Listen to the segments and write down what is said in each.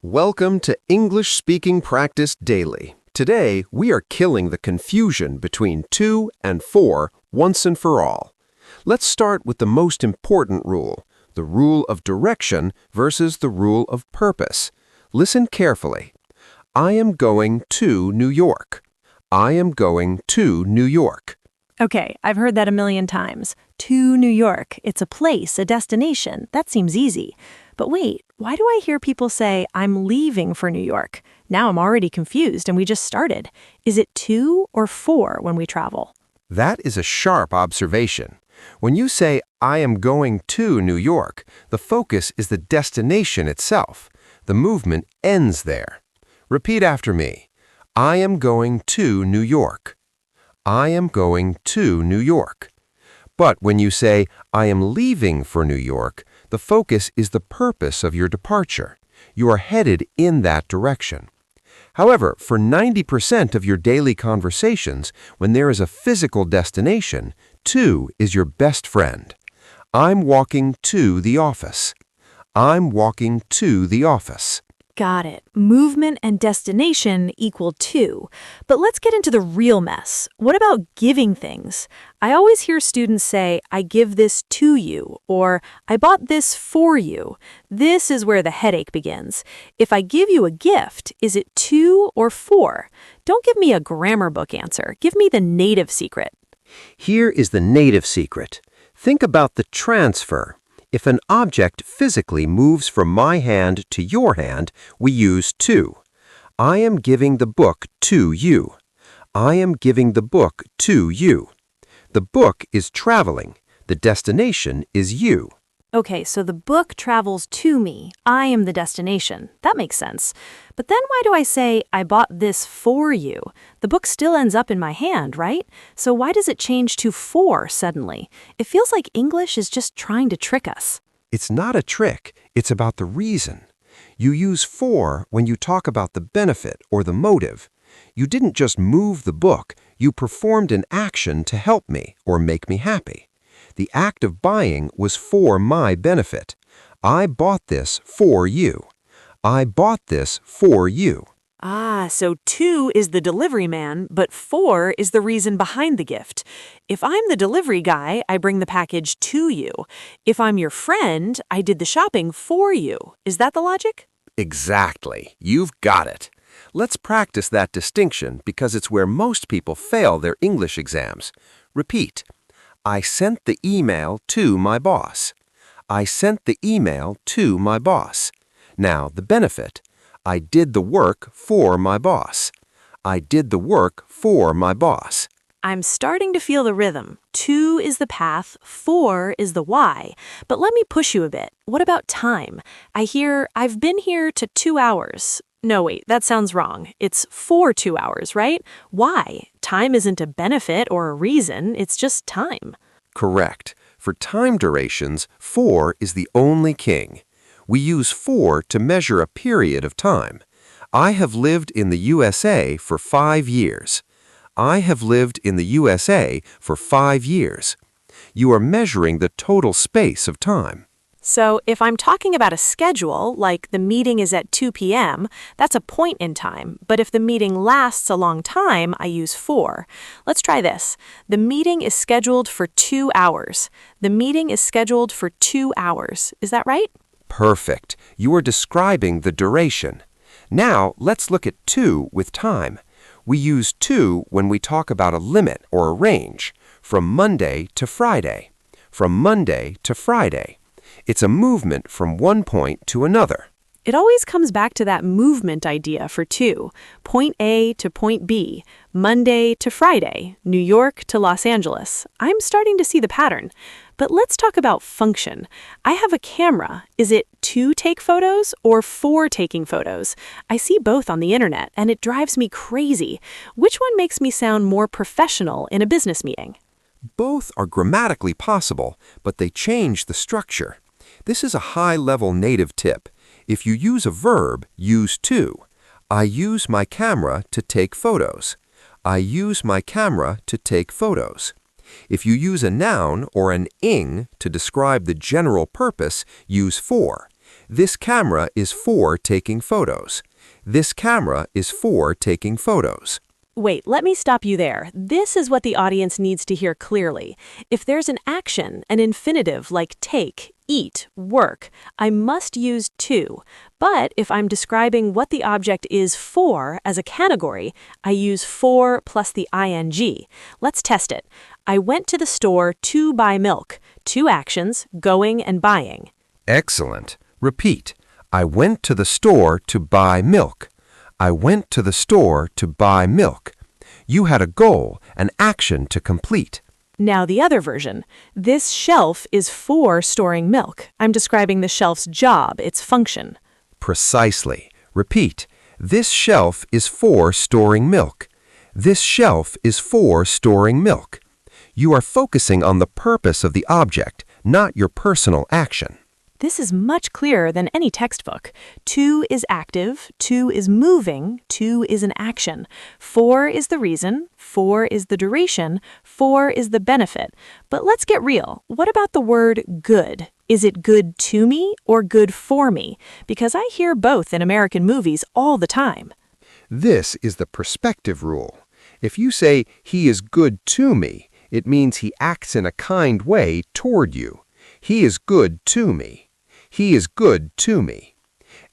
Welcome to English Speaking Practice Daily. Today, we are killing the confusion between to and for once and for all. Let's start with the most important rule, the rule of direction versus the rule of purpose. Listen carefully. I am going to New York. I am going to New York. Okay, I've heard that a million times. To New York. It's a place, a destination. That seems easy. But wait, why do I hear people say, I'm leaving for New York? Now I'm already confused and we just started. Is it to or for when we travel? That is a sharp observation. When you say, I am going to New York, the focus is the destination itself. The movement ends there. Repeat after me. I am going to New York. I am going to New York. But when you say, I am leaving for New York, the focus is the purpose of your departure. You are headed in that direction. However, for 90% of your daily conversations, when there is a physical destination, to is your best friend. I'm walking to the office. I'm walking to the office. Got it. Movement and destination equal to. But let's get into the real mess. What about giving things? I always hear students say, I give this to you, or I bought this for you. This is where the headache begins. If I give you a gift, is it to or for? Don't give me a grammar book answer. Give me the native secret. Here is the native secret. Think about the transfer. If an object physically moves from my hand to your hand, we use to. I am giving the book to you. I am giving the book to you. The book is traveling. The destination is you. Okay, so the book travels to me. I am the destination. That makes sense. But then why do I say, I bought this for you? The book still ends up in my hand, right? So why does it change to for suddenly? It feels like English is just trying to trick us. It's not a trick. It's about the reason. You use for when you talk about the benefit or the motive. You didn't just move the book. You performed an action to help me or make me happy. The act of buying was for my benefit. I bought this for you. I bought this for you. Ah, so to is the delivery man, but for is the reason behind the gift. If I'm the delivery guy, I bring the package to you. If I'm your friend, I did the shopping for you. Is that the logic? Exactly. You've got it. Let's practice that distinction because it's where most people fail their English exams. Repeat. I sent the email to my boss. I sent the email to my boss. Now, the benefit. I did the work for my boss. I did the work for my boss. I'm starting to feel the rhythm. To is the path, for is the why. But let me push you a bit. What about time? I hear, I've been here to 2 hours. No, wait, that sounds wrong. It's for 2 hours, right? Why? Time isn't a benefit or a reason, it's just time. Correct. For time durations, for is the only king. We use for to measure a period of time. I have lived in the USA for 5 years. I have lived in the USA for 5 years. You are measuring the total space of time. So if I'm talking about a schedule, like the meeting is at 2 p.m., that's a point in time. But if the meeting lasts a long time, I use for. Let's try this. The meeting is scheduled for 2 hours. The meeting is scheduled for 2 hours. Is that right? Perfect. You are describing the duration. Now, let's look at to with time. We use to when we talk about a limit or a range, from Monday to Friday. From Monday to Friday. It's a movement from one point to another. It always comes back to that movement idea for to. Point A to point B, Monday to Friday, New York to Los Angeles. I'm starting to see the pattern. But let's talk about function. I have a camera. Is it to take photos or for taking photos? I see both on the internet, and it drives me crazy. Which one makes me sound more professional in a business meeting? Both are grammatically possible, but they change the structure. This is a high-level native tip. If you use a verb, use to. I use my camera to take photos. I use my camera to take photos. If you use a noun or an ing to describe the general purpose, use for. This camera is for taking photos. This camera is for taking photos. Wait, let me stop you there. This is what the audience needs to hear clearly. If there's an action, an infinitive like take, eat, work, I must use to. But if I'm describing what the object is for as a category, I use for plus the ing. Let's test it. I went to the store to buy milk. Two actions, going and buying. Excellent. Repeat. I went to the store to buy milk. I went to the store to buy milk. You had a goal, an action to complete. Now the other version. This shelf is for storing milk. I'm describing the shelf's job, its function. Precisely. Repeat. This shelf is for storing milk. This shelf is for storing milk. You are focusing on the purpose of the object, not your personal action. This is much clearer than any textbook. To is active, to is moving, to is an action. For is the reason, for is the duration, for is the benefit. But let's get real. What about the word good? Is it good to me or good for me? Because I hear both in American movies all the time. This is the perspective rule. If you say, he is good to me, it means he acts in a kind way toward you. He is good to me. He is good to me.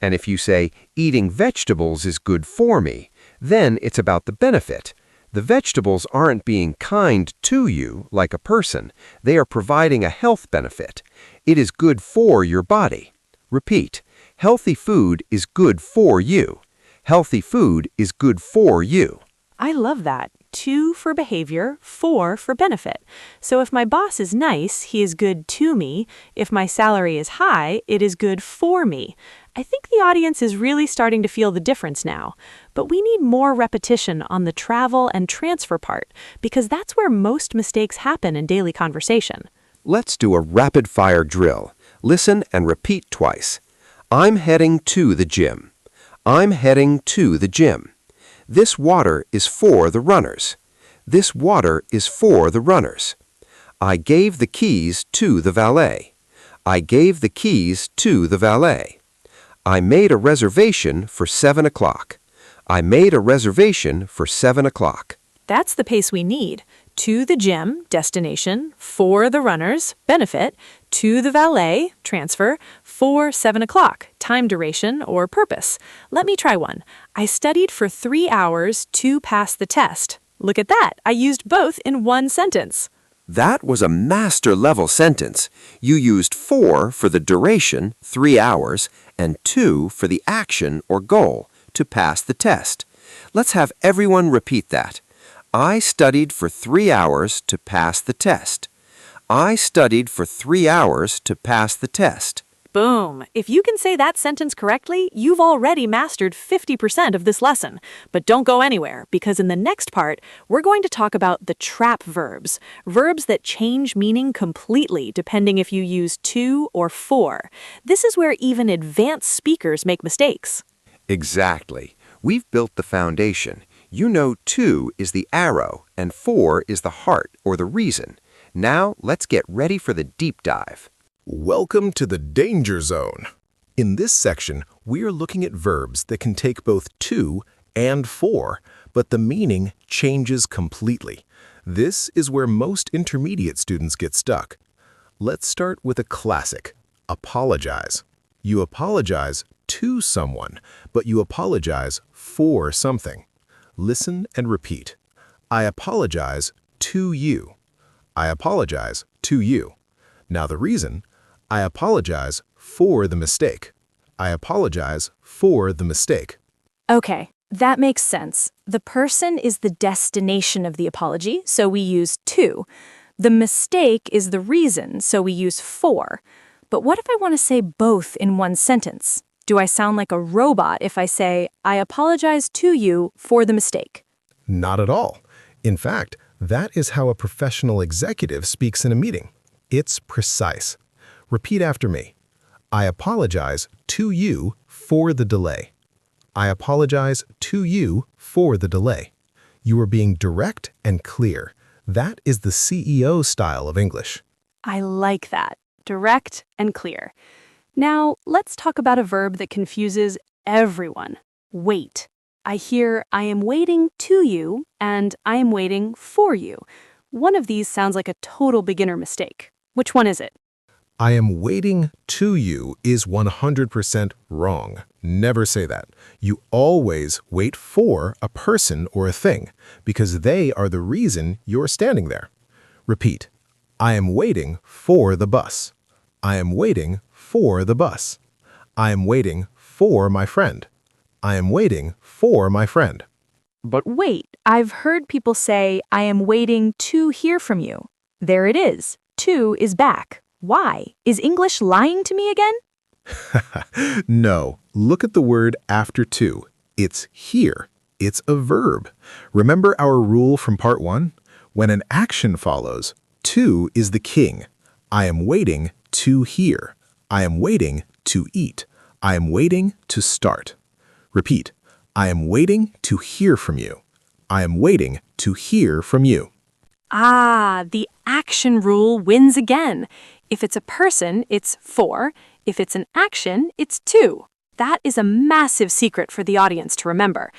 And if you say, eating vegetables is good for me, then it's about the benefit. The vegetables aren't being kind to you like a person. They are providing a health benefit. It is good for your body. Repeat, healthy food is good for you. Healthy food is good for you. I love that. To for behavior, for benefit. So if my boss is nice, he is good to me. If my salary is high, it is good for me. I think the audience is really starting to feel the difference now. But we need more repetition on the travel and transfer part, because that's where most mistakes happen in daily conversation. Let's do a rapid-fire drill. Listen and repeat twice. I'm heading to the gym. I'm heading to the gym. This water is for the runners. This water is for the runners. I gave the keys to the valet. I gave the keys to the valet. I made a reservation for 7 o'clock. I made a reservation for 7 o'clock. That's the pace we need. To the gym, destination, for the runners, benefit, to the valet, transfer, for 7 o'clock, time duration or purpose. Let me try one. I studied for 3 hours to pass the test. Look at that. I used both in one sentence. That was a master-level sentence. You used for the duration, 3 hours, and to for the action or goal, to pass the test. Let's have everyone repeat that. I studied for 3 hours to pass the test. I studied for 3 hours to pass the test. Boom! If you can say that sentence correctly, you've already mastered 50% of this lesson. But don't go anywhere, because in the next part, we're going to talk about the trap verbs, verbs that change meaning completely depending if you use to or for. This is where even advanced speakers make mistakes. Exactly. We've built the foundation. You know to is the arrow and for is the heart or the reason. Now let's get ready for the deep dive. Welcome to the Danger Zone. In this section, we are looking at verbs that can take both to and for, but the meaning changes completely. This is where most intermediate students get stuck. Let's start with a classic, apologize. You apologize to someone, but you apologize for something. Listen and repeat. I apologize to you. I apologize to you. Now the reason, I apologize for the mistake. I apologize for the mistake. Okay, that makes sense. The person is the destination of the apology, so we use to. The mistake is the reason, so we use for. But what if I want to say both in one sentence? Do I sound like a robot if I say, I apologize to you for the mistake? Not at all. In fact, that is how a professional executive speaks in a meeting. It's precise. Repeat after me. I apologize to you for the delay. I apologize to you for the delay. You are being direct and clear. That is the CEO style of English. I like that. Direct and clear. Now, let's talk about a verb that confuses everyone. Wait. I hear I am waiting to you and I am waiting for you. One of these sounds like a total beginner mistake. Which one is it? I am waiting to you is 100% wrong. Never say that. You always wait for a person or a thing because they are the reason you're standing there. Repeat. I am waiting for the bus. I am waiting for the bus. I am waiting for my friend. I am waiting for my friend. But wait, I've heard people say, I am waiting to hear from you. There it is. To is back. Why? Is English lying to me again? No, look at the word after to. It's here. It's a verb. Remember our rule from part 1? When an action follows, to is the king. I am waiting to hear. I am waiting to eat. I am waiting to start. Repeat. I am waiting to hear from you. I am waiting to hear from you. Ah, the action rule wins again. If it's a person, it's for. If it's an action, it's to. That is a massive secret for the audience to remember.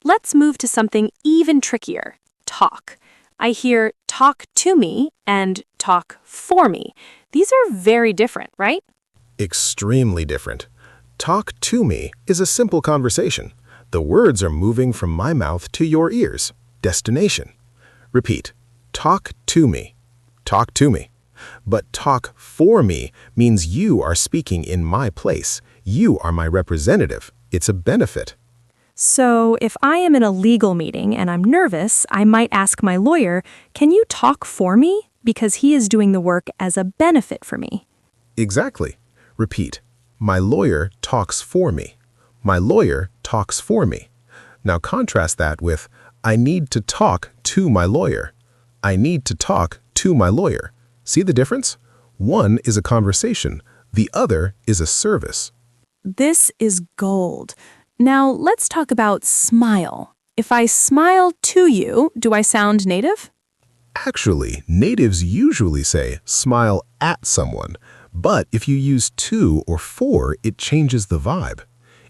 Let's move to something even trickier. Talk. I hear talk to me and talk for me. These are very different, right? Extremely different. Talk to me is a simple conversation. The words are moving from my mouth to your ears. Destination. Repeat. Talk to me. Talk to me. But talk for me means you are speaking in my place. You are my representative. It's a benefit. So, if I am in a legal meeting and I'm nervous, I might ask my lawyer, can you talk for me? Because he is doing the work as a benefit for me. Exactly. Repeat. My lawyer talks for me. My lawyer talks for me. Now contrast that with, I need to talk to my lawyer. I need to talk to my lawyer. See the difference? One is a conversation. The other is a service. This is gold. Now, let's talk about smile. If I smile to you, do I sound native? Actually, natives usually say smile at someone, but if you use to or for, it changes the vibe.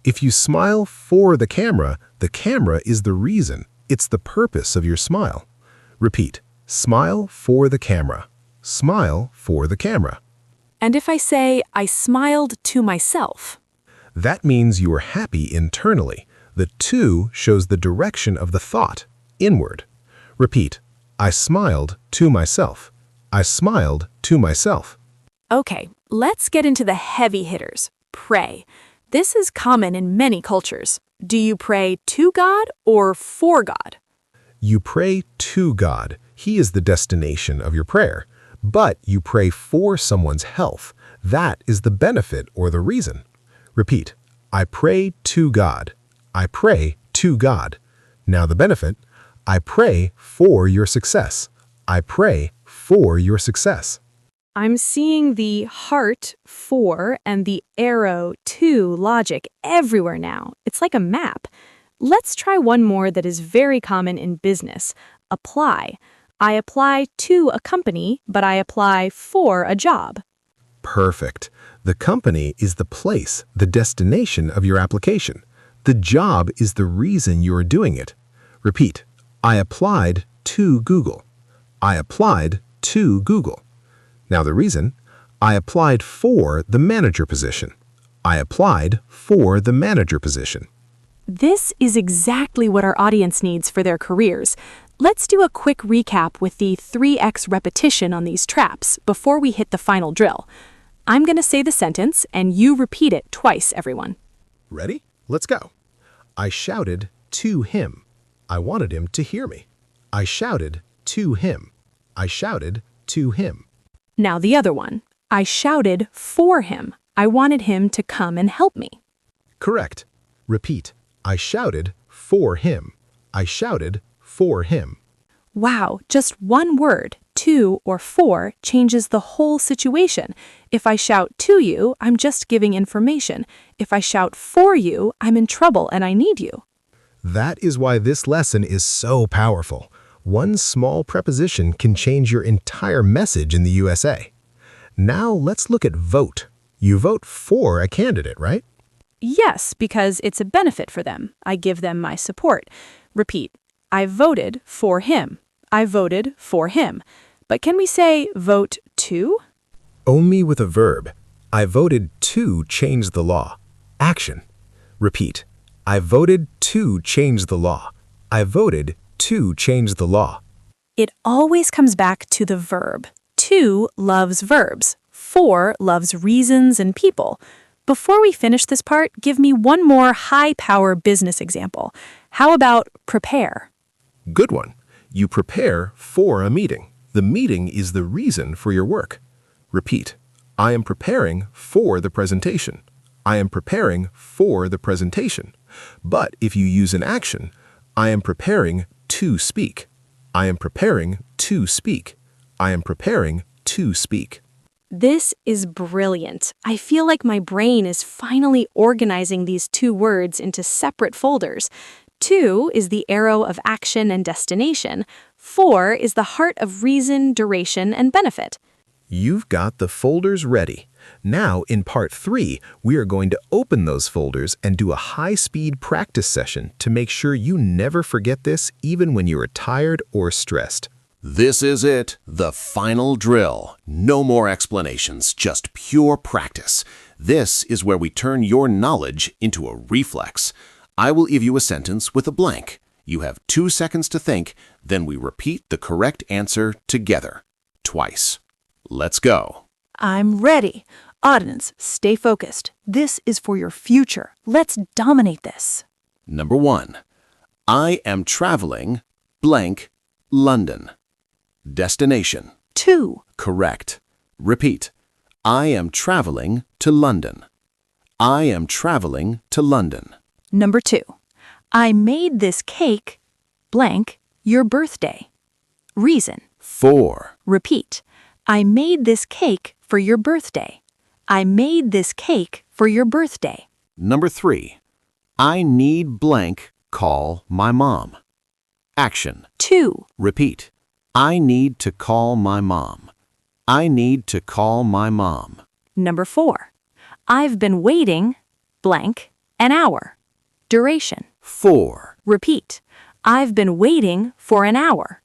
If you smile for the camera is the reason. It's the purpose of your smile. Repeat. Smile for the camera. Smile for the camera. And if I say, I smiled to myself? That means you are happy internally. The to shows the direction of the thought, inward. Repeat. I smiled to myself. I smiled to myself. Okay, let's get into the heavy hitters. Pray. This is common in many cultures. Do you pray to God or for God? You pray to God. He is the destination of your prayer. But you pray for someone's health. That is the benefit or the reason. Repeat. I pray to God. I pray to God. Now the benefit. I pray for your success. I pray for your success. I'm seeing the heart for and the arrow to logic everywhere now. It's like a map. Let's try one more that is very common in business. Apply. I apply to a company, but I apply for a job. Perfect. The company is the place, the destination of your application. The job is the reason you are doing it. Repeat. I applied to Google. I applied to Google. Now the reason, I applied for the manager position. I applied for the manager position. This is exactly what our audience needs for their careers. Let's do a quick recap with the 3x repetition on these traps before we hit the final drill. I'm going to say the sentence and you repeat it twice, everyone. Ready? Let's go. I shouted to him. I wanted him to hear me. I shouted to him. I shouted to him. Now the other one. I shouted for him. I wanted him to come and help me. Correct. Repeat. I shouted for him. I shouted for him. Wow, just one word, to or for, changes the whole situation. If I shout to you, I'm just giving information. If I shout for you, I'm in trouble and I need you. That is why this lesson is so powerful. One small preposition can change your entire message in the USA. Now let's look at vote. You vote for a candidate, right? Yes, because it's a benefit for them. I give them my support. Repeat. I voted for him. I voted for him. But can we say vote to? Only with a verb. I voted to change the law. Action. Repeat. I voted to change the law. I voted to change the law. It always comes back to the verb. To loves verbs. For loves reasons and people. Before we finish this part, give me one more high-power business example. How about prepare? Good one. You prepare for a meeting. The meeting is the reason for your work. Repeat. I am preparing for the presentation. I am preparing for the presentation. But if you use an action, I am preparing to speak. I am preparing to speak. I am preparing to speak. This is brilliant. I feel like my brain is finally organizing these two words into separate folders. To is the arrow of action and destination. For is the heart of reason, duration, and benefit. You've got the folders ready. Now, in part 3, we are going to open those folders and do a high-speed practice session to make sure you never forget this even when you are tired or stressed. This is it, the final drill. No more explanations, just pure practice. This is where we turn your knowledge into a reflex. I will give you a sentence with a blank. You have 2 seconds to think, then we repeat the correct answer together. Twice. Let's go. I'm ready. Audience, stay focused. This is for your future. Let's dominate this. Number 1. I am traveling, blank, London. Destination. To. Correct. Repeat. I am traveling to London. I am traveling to London. Number 2. I made this cake, blank, your birthday. Reason. 4. Repeat. I made this cake for your birthday. I made this cake for your birthday. Number 3. I need blank, call my mom. Action. To. Repeat. I need to call my mom. I need to call my mom. Number 4. I've been waiting, blank, an hour. Duration. 4. Repeat. I've been waiting for an hour.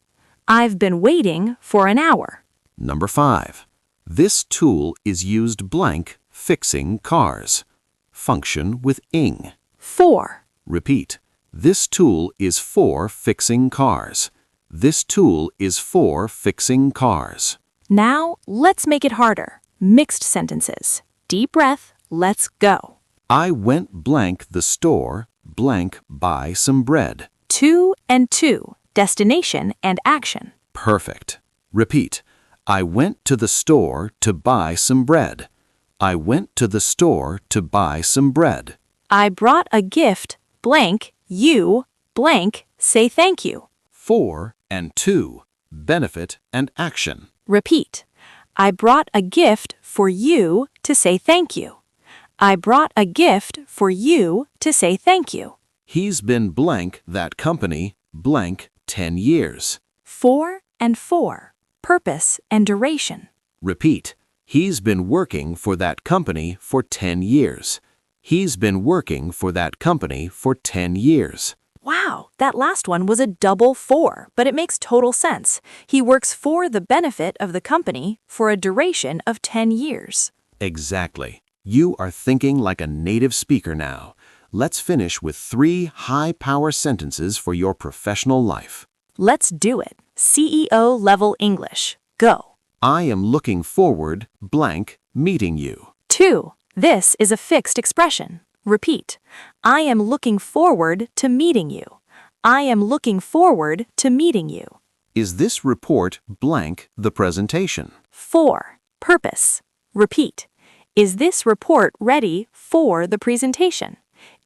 I've been waiting for an hour. Number 5. This tool is used blank, fixing cars. Function with ing. 4. Repeat. This tool is for fixing cars. This tool is for fixing cars. Now, let's make it harder. Mixed sentences. Deep breath. Let's go. I went blank the store, blank buy some bread. To and to. Destination and action. Perfect. Repeat. I went to the store to buy some bread. I went to the store to buy some bread. I brought a gift, blank, you, blank, say thank you. 4 and 2. Benefit and action. Repeat. I brought a gift for you to say thank you. I brought a gift for you to say thank you. He's been blank that company, blank 10 years. 4 and 4. Purpose and duration. Repeat. He's been working for that company for 10 years. He's been working for that company for 10 years. Wow, that last one was a double 4, but it makes total sense. He works for the benefit of the company for a duration of 10 years. Exactly. You are thinking like a native speaker now. Let's finish with 3 high-power sentences for your professional life. Let's do it. CEO level English. Go. I am looking forward, blank, meeting you. 2. This is a fixed expression. Repeat. I am looking forward to meeting you. I am looking forward to meeting you. Is this report blank the presentation? 4. Purpose. Repeat. Is this report ready for the presentation?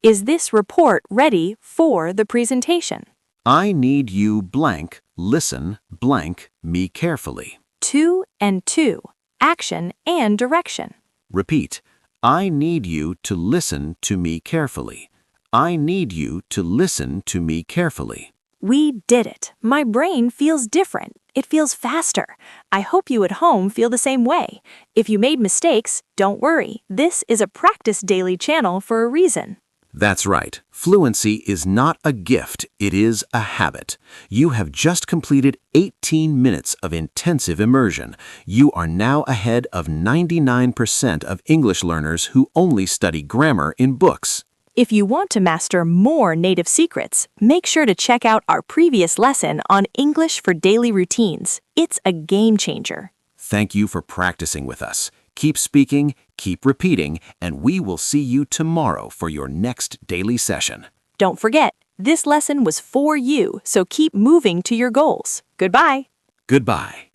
Is this report ready for the presentation? I need you blank, listen, blank, me carefully. 2 and 2. Action and direction. Repeat. I need you to listen to me carefully. I need you to listen to me carefully. We did it. My brain feels different. It feels faster. I hope you at home feel the same way. If you made mistakes, don't worry. This is a practice daily channel for a reason. That's right. Fluency is not a gift, it is a habit. You have just completed 18 minutes of intensive immersion. You are now ahead of 99% of English learners who only study grammar in books. If you want to master more native secrets, make sure to check out our previous lesson on English for daily routines. It's a game changer. Thank you for practicing with us. Keep speaking, keep repeating, and we will see you tomorrow for your next daily session. Don't forget, this lesson was for you, so keep moving to your goals. Goodbye. Goodbye.